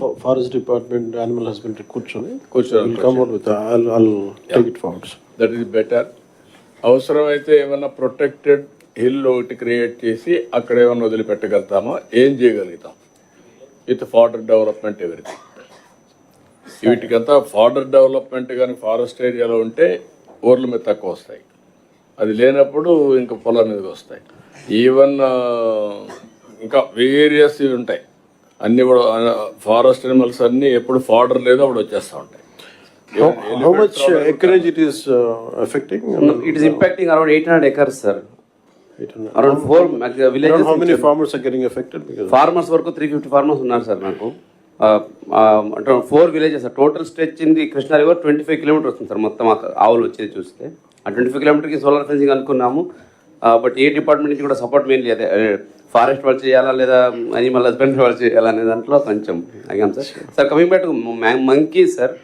Forest Department, Animal Husbandry కూర్చొని కూర్చొని I'll take it forward. That is better. అవసరమైతే ఏమన్నా ప్రొటెక్టెడ్ హిల్ ఒకటి క్రియేట్ చేసి అక్కడ ఏమన్నా వదిలిపెట్టగలుగుతామా, ఏం చేయగలుగుతాం విత్ ఫార్డర్ డెవలప్మెంట్ ఎవరిథింగ్. వీటికంతా ఫార్డర్ డెవలప్మెంట్ కానీ ఫారెస్ట్ ఏరియాలో ఉంటే ఊర్ల మీద తక్కువ వస్తాయి, అది లేనప్పుడు ఇంకా పొలం మీదకి వస్తాయి. ఈవెన్ ఇంకా వేరియస్ ఇవి ఉంటాయి అన్నీ కూడా. ఫారెస్ట్ అనిమల్స్ అన్నీ ఎప్పుడు ఫార్డర్ లేదో అప్పుడు వచ్చేస్తూ ఉంటాయి. How much acreage it is affecting? It is impacting around 800 acres, sir. 800. Around 4 villages. Around how many farmers are getting affected? Because Farmers వరకు 350 farmers ఉన్నారు సార్ నాకు. అంటే 4 villages sir. Total stretch in the Krishna river 25 kilometre వస్తుంది sir మొత్తం ఆవులు వచ్చేది చూస్తే. ఆ 25 కిలోమీటర్కి సోలార్ ఫెన్సింగ్ అనుకున్నాము. బట్ ఏ డిపార్ట్మెంట్ నుంచి కూడా సపోర్ట్ మెయిన్లీ అదే ఫారెస్ట్ వాళ్ళు చేయాలా లేదా అనిమల్ హస్బెండరీ వాళ్ళు చేయాలా అనే దాంట్లో కొంచెం అడిగాం sir. Sir coming back to monkeys sir,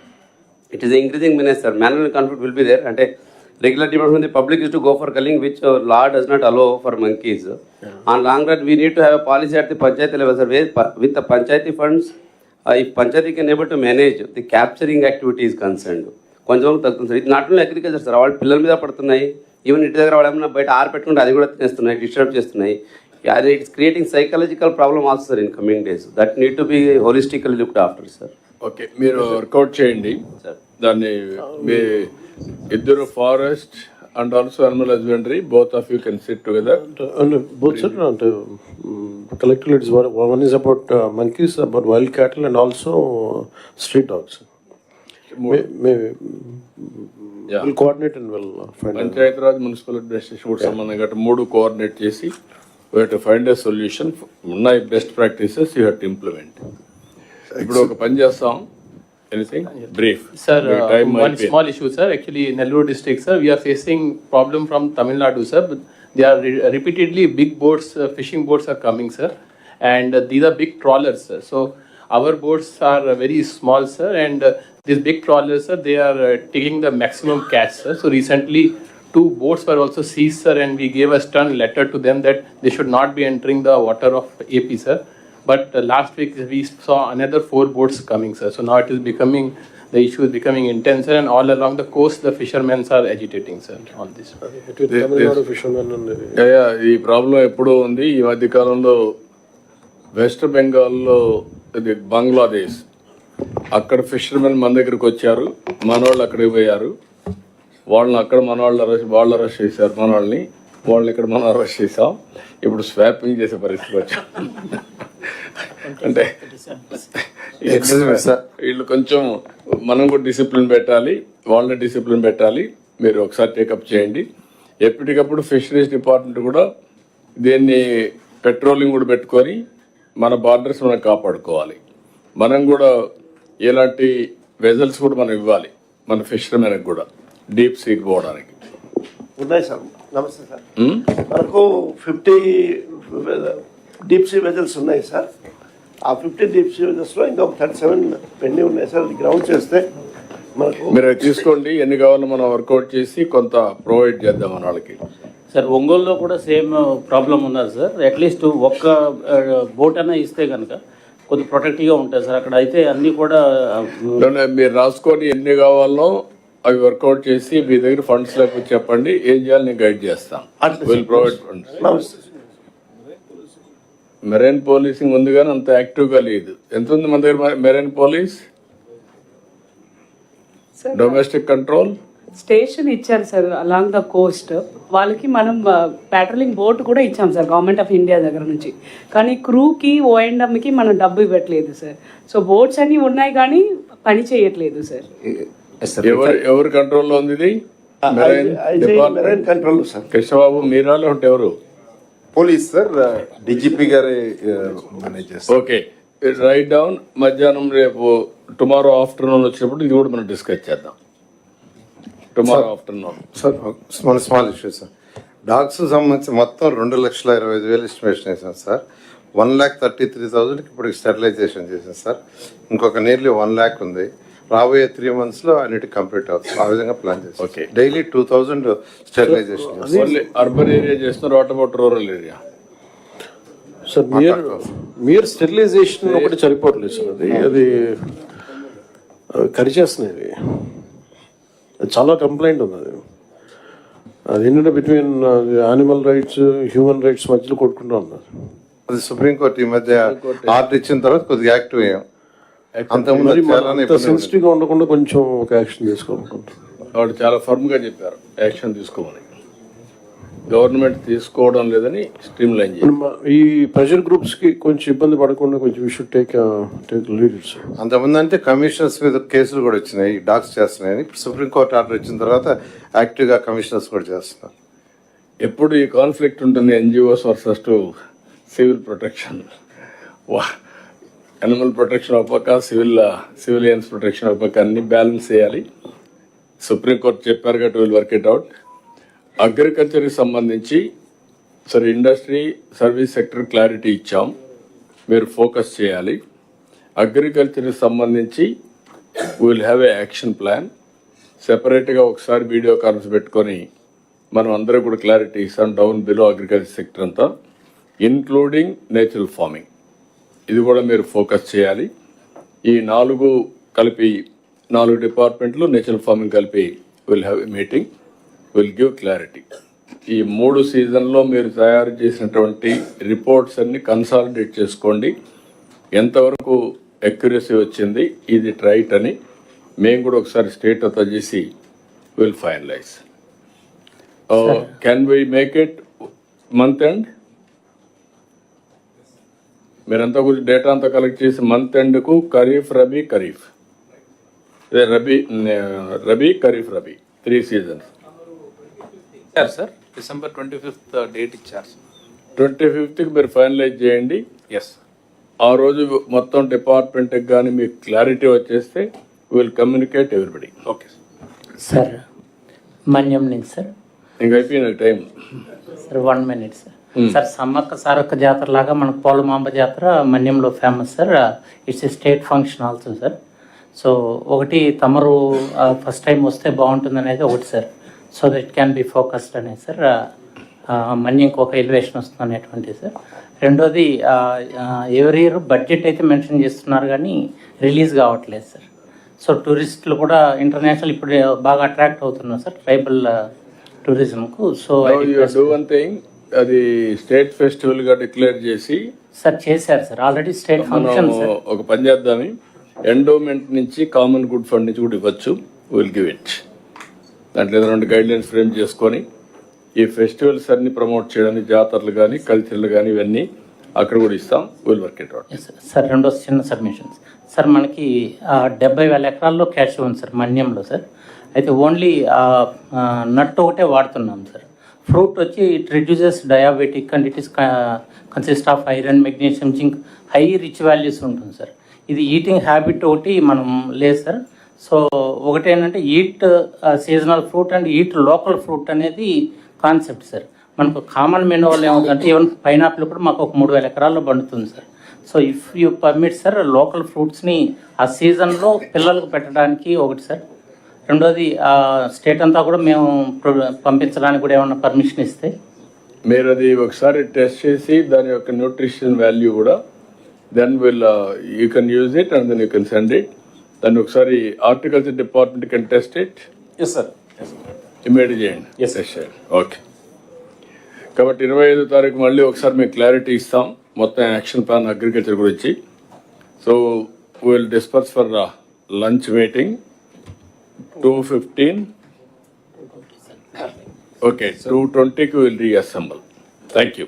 it is increasing menace, sir. Manual conflict will be there. And regular demand from the public is to go for culling, which law does not allow for monkeys. On long run, we need to have a policy at the panchayati level, sir. With the panchayati funds, if panchayati can able to manage the capturing activity is concerned, కొంచెం తగ్గుతుంది sir. ఇది not only agriculture sir, వాళ్ళ పిల్లల మీద పడుతున్నాయి. Even ఇంటి దగ్గర వాళ్ళు ఏమైనా బయట పెట్టుకుంటే అది కూడా చేస్తున్నాయి, డిస్టర్బ్ చేస్తున్నాయి. It's creating psychological problem also sir in coming days. That need to be holistically looked after sir. Okay, మీరు వర్కౌట్ చేయండి దాన్ని. మీ ఇద్దరు forest and also animal husbandry, both of you can sit together. and both sir, and collectively it is one is about monkeys, about wild cattle, and also street dogs. We'll coordinate and we'll find out. Panchayati Raj municipal administration కూడా సంబంధం గట్రా 3 coordinate చేసి we have to find a solution. ఉన్నాయి best practices, you have to implement. ఇప్పుడు ఒక పని చేస్తాం. Anything brief sir. One small issue, sir. Actually, in Nellore district, sir, we are facing problem from Tamil Nadu, sir. They are repeatedly big boats, fishing boats are coming, sir, and these are big trawlers, sir. So our boats are very small, sir, and these big trawlers, sir, they are taking the maximum catch, sir. So recently 2 boats were also seized, sir, and we gave a stern letter to them that they should not be entering the water of AP, sir. But last week we saw another 4 boats coming, sir. So now it is becoming, the issue is becoming intense, sir, and all along the coast the fishermen are agitating, sir, on this. Between Tamil Nadu fishermen and ఈ problem ఎప్పుడూ ఉంది. ఈ మధ్య కాలంలో west బెంగాల్లో, ఇది బంగ్లాదేశ్, అక్కడ fishermen మన దగ్గరికి వచ్చారు, మనవాళ్ళు అక్కడికి పోయారు. వాళ్ళని అక్కడ వాళ్ళు అరెస్ట్ చేశారు, మనవాళ్ళని ఇక్కడ మనం అరెస్ట్ చేసాం. ఇప్పుడు స్వాపింగ్ చేసే పరిస్థితి వచ్చాం. అంటే వీళ్ళు కొంచెం మనం కూడా డిసిప్లిన్ పెట్టాలి, వాళ్ళని డిసిప్లిన్ పెట్టాలి. మీరు ఒకసారి టేకప్ చేయండి. ఎప్పటికప్పుడు ఫిషరీస్ డిపార్ట్మెంట్ కూడా దీన్ని పెట్రోలింగ్ కూడా పెట్టుకొని మన బార్డర్స్ మనం కాపాడుకోవాలి. మనం కూడా ఎలాంటి వెజల్స్ కూడా మనం ఇవ్వాలి మన ఫిషర్మెన్కి కూడా డీప్ సీకి పోవడానికి. ఉన్నాయి సార్. నమస్తే సార్. మనకు 50 డీప్ సీ వెజల్స్ ఉన్నాయి సార్. ఆ 50 డీప్ సీ వెజల్స్లో ఇంకా 37 పెండింగ్ ఉన్నాయి సార్. గ్రౌండ్ చేస్తే మనకు మీరు తీసుకోండి, ఎన్ని కావాలో మనం వర్కౌట్ చేసి కొంత ప్రొవైడ్ చేద్దాం మన వాళ్ళకి. సార్ ఒంగోలులో కూడా సేమ్ ప్రాబ్లం ఉన్నది సార్. అట్లీస్ట్ ఒక్క బోట్ అయినా ఇస్తే కనుక కొద్దిగా ప్రొటెక్టివ్గా ఉంటుంది సార్. అక్కడ అయితే అన్నీ కూడా మీరు రాసుకొని ఎన్ని కావాలో అవి వర్కౌట్ చేసి మీ దగ్గర ఫండ్స్ లేకపోతే చెప్పండి, ఏం చేయాలి నేను గైడ్ చేస్తాను. Will provide funds. Marine policing ఉంది కానీ అంత యాక్టివ్గా లేదు. ఎంత ఉంది మన దగ్గర marine police? Domestic control station ఇచ్చారు సార్ అలాంగ్ ద కోస్ట్. వాళ్ళకి మనం పెట్రోలింగ్ బోట్ కూడా ఇచ్చాం సార్ గవర్నమెంట్ ఆఫ్ ఇండియా దగ్గర నుంచి. కానీ క్రూకి ఓఎండ్ఎంకి మనం డబ్బు ఇవ్వట్లేదు సార్. సో బోట్స్ అన్నీ ఉన్నాయి కానీ పని చేయట్లేదు సార్. ఎవరి కంట్రోల్లో ఉంది ఇది? Marine control sir. కృష్ణబాబు మీరాలో ఉంటే ఎవరు? పోలీస్ సార్, డీజీపీ గారే మేనేజ్ చేస్తారు. Okay, write down. మధ్యాహ్నం రేపు టుమారో ఆఫ్టర్నూన్ వచ్చినప్పుడు ఇది కూడా మనం డిస్కస్ చేద్దాం. Tomorrow afternoon sir small issue sir. Dogs సంబంధించి మొత్తం 2,25,000 ఎస్టిమేషన్ వేసాం సార్. 1,33,000 ఇప్పుడు స్టెరిలైజేషన్ చేసాం సార్. ఇంకొక నియర్లీ 1 lakh ఉంది. రాబోయే 3 months లో అన్నిటి కంప్లీట్ అవుతుంది. ఆ విధంగా ప్లాన్ చేస్తాం. Okay, daily 2,000 sterilisation. Urban area చేస్తున్నారు, what about rural area? Sir మీరు స్టెరిలైజేషన్ ఒకటి సరిపోవట్లేదు సార్, అది కరిచేస్తున్నాయి. అది చాలా కంప్లైంట్ ఉంది. అది ఏంటంటే between animal rights human rights మధ్యలో కొట్టుకుంటూ ఉన్నారు. అది సుప్రీంకోర్టు ఈ మధ్య ఆర్డర్ ఇచ్చిన తర్వాత కొద్దిగా యాక్టివ్ అయ్యాం. అంతకుముందు సెన్సిటివ్ గా ఉండకుండా కొంచెం ఒక యాక్షన్ తీసుకోవాలనుకుంటున్నాం. వాడు చాలా ఫర్మ్ గా చెప్పారు యాక్షన్ తీసుకోమని. గవర్నమెంట్ తీసుకోవడం లేదని స్ట్రీమ్ లైన్ చేయాలి. ఈ ప్రెషర్ గ్రూప్స్ కి కొంచెం ఇబ్బంది పడకుండా కొంచెం వీ షుడ్ టేక్ లీడ్. అంతకుముందు అంటే కమిషనర్స్ మీద కేసులు కూడా వచ్చినాయి, డాగ్స్ చేస్తున్నాయని. ఇప్పుడు సుప్రీంకోర్టు ఆర్డర్ వచ్చిన తర్వాత యాక్టివ్ గా కమిషనర్స్ కూడా చేస్తున్నారు. ఎప్పుడు ఈ కాన్ఫ్లిక్ట్ ఉంటుంది NGOs versus to civil protection. Animal protection ఒక పక్క, సివిలియన్స్ ప్రొటెక్షన్ ఒక పక్క, అన్ని బ్యాలెన్స్ చేయాలి. సుప్రీంకోర్టు చెప్పారు కాబట్టి విల్ వర్క్ ఇట్ అవుట్. అగ్రికల్చర్కి సంబంధించి సరే ఇండస్ట్రీ సర్వీస్ సెక్టర్ క్లారిటీ ఇచ్చాం, మీరు ఫోకస్ చేయాలి. అగ్రికల్చర్కి సంబంధించి will have a action plan. సెపరేట్గా ఒకసారి వీడియో కాన్ఫరెన్స్ పెట్టుకొని మనం అందరూ కూడా క్లారిటీ ఇస్తాం డౌన్ బిలో అగ్రికల్చర్ సెక్టర్ అంతా, ఇన్క్లూడింగ్ నేచురల్ ఫార్మింగ్. ఇది కూడా మీరు ఫోకస్ చేయాలి. ఈ 4 డిపార్ట్మెంట్లు నేచురల్ ఫార్మింగ్ కలిపి will have a meeting, will give clarity. ఈ 3 సీజన్లో మీరు తయారు చేసినటువంటి రిపోర్ట్స్ అన్ని కన్సాలిడేట్ చేసుకోండి. ఎంతవరకు అక్యురసీ వచ్చింది, ఇది రైట్ అని మేము కూడా ఒకసారి స్టేట్ అంతా చేసి will finalise. Can we make it month end? మీరంతా గురించి డేటా అంతా కలెక్ట్ చేసి మంత్ ఎండ్కు kharif rabi kharif rabi 3 seasons sir December 25th date ఇచ్చారు. 25th మీరు ఫైనలైజ్ చేయండి. ఎస్, ఆ రోజు మొత్తం డిపార్ట్మెంట్కి కానీ మీకు క్లారిటీ వచ్చేస్తే will communicate everybody. Okay sir Manyam నుంచి సార్. ఇంక అయిపోయిన time sir 1 minute sir. Sir Sammakka Sarakka Jatara లాగా మనకు పోలమాంబ జాతర మన్యంలో famous sir. It's a state function also sir. So ఒకటి తమరు ఫస్ట్ టైం వస్తే బాగుంటుంది అనేది ఒకటి sir. So that can be focused అనేది సార్. మన్యంకి ఒక ఎలివేషన్ వస్తుంది అనేటువంటిది సార్. రెండోది ఎవరి ఇయర్ బడ్జెట్ అయితే మెన్షన్ చేస్తున్నారు కానీ రిలీజ్ కావట్లేదు సార్. సో టూరిస్టులు కూడా ఇంటర్నేషనల్ ఇప్పుడు బాగా అట్రాక్ట్ అవుతున్నారు సార్ ట్రైబల్ టూరిజంకు. సో డూ వన్ థింగ్, అది స్టేట్ ఫెస్టివల్ గా డిక్లేర్ చేసి సార్ చేశారు sir already state function sir. ఒక పని చేద్దామి, ఎండోమెంట్ నుంచి కామన్ గుడ్ ఫండ్ నుంచి కూడా ఇవ్వచ్చు. Will give it. దాంట్లో 2 గైడ్లైన్స్ ఫ్రేమ్ చేసుకొని ఈ ఫెస్టివల్స్ అన్ని ప్రమోట్ చేయడానికి జాతరలు కానీ కల్చర్లు కానీ ఇవన్నీ అక్కడ కూడా ఇస్తాం. Will work it out. Sir రెండో చిన్న సబ్మిషన్స్ సార్. మనకి 70,000 ఎకరాల్లో క్యాష్ ఉంది సార్ మన్యంలో సార్. అయితే ఓన్లీ నట్ ఒకటే వాడుతున్నాం సార్. ఫ్రూట్ వచ్చి it reduces diabetic and it is consist of iron, magnesium, zinc, high rich values ఉంటుంది సార్. ఇది ఈటింగ్ హ్యాబిట్ ఒకటి మనం లేదు సార్. సో ఒకటి ఏంటంటే eat seasonal fruit and eat local fruit అనేది కాన్సెప్ట్ సార్. మనకు కామన్ మెనూ వల్ల ఏమవుతుందంటే ఈవెన్ పైనాపిల్ కూడా మాకు ఒక 3,000 ఎకరాల్లో పండుతుంది sir. So if you permit sir local ఫ్రూట్స్ని ఆ సీజన్లో పిల్లలకు పెట్టడానికి ఒకటి సార్. రెండోది స్టేట్ అంతా కూడా మేము పంపించడానికి కూడా ఏమన్నా పర్మిషన్ ఇస్తే మీరు అది ఒకసారి టెస్ట్ చేసి దాని యొక్క న్యూట్రిషన్ వాల్యూ కూడా then will you can use it and then you can send it. దాన్ని ఒకసారి horticulture department can test it. Yes sir. Immediate చేయండి. Yes, sir. ఓకే. కాబట్టి 25వ తారీఖు మళ్ళీ ఒకసారి మీకు క్లారిటీ ఇస్తాం మొత్తం యాక్షన్ ప్లాన్ అగ్రికల్చర్ గురించి. So will disperse for lunch meeting 2:15. Okay, 2:20కి విల్ రీఅసెంబుల్. Thank you.